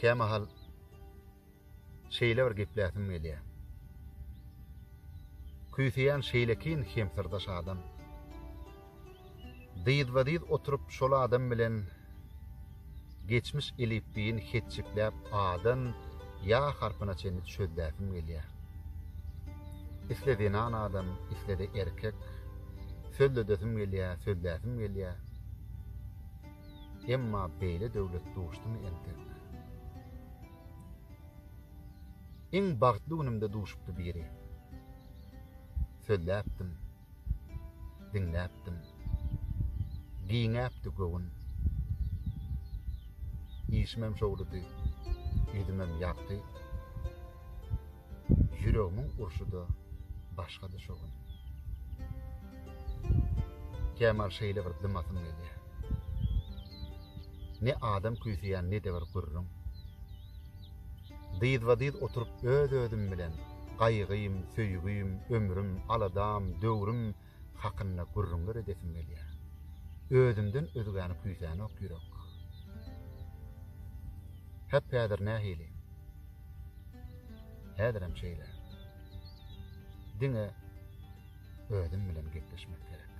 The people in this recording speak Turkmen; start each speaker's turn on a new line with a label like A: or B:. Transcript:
A: Kämahal şeýle bir gepläsim gelýär. Küýseýän şeýlekin hemsirdaş adam. Dyýd oturup şol adam bilen geçmiş elipbiň hetçipläp adan ýa harpyna çenli düşürläsim gelýär. İslediň adam, isledi erkek, sözledesim gelýär. Emma beýle döwlet duşdymy entek. Iň bagtly günümde duşupdy biri. Sözläpdim, dinläpdim, giňäpdi göwün. İşmem şowludy, ýüzümem ýakdy. Ýüregimin urşudy başga da şowun. Kemal şeýle bir dymasym gelýär. Ne adam küýseýän, ne de bir gurrun. Dyýd oturup öz-özüm bilen gaýgym, söýgüm, ömrüm, aladam, döwrüm hakynda gurrunlar edesim gelýär. Özümden özgäni küýsän ok ýürek. Hep häzir nähili? Häzirem şeýle. Diňe özüm bilen gepleşmek gerek.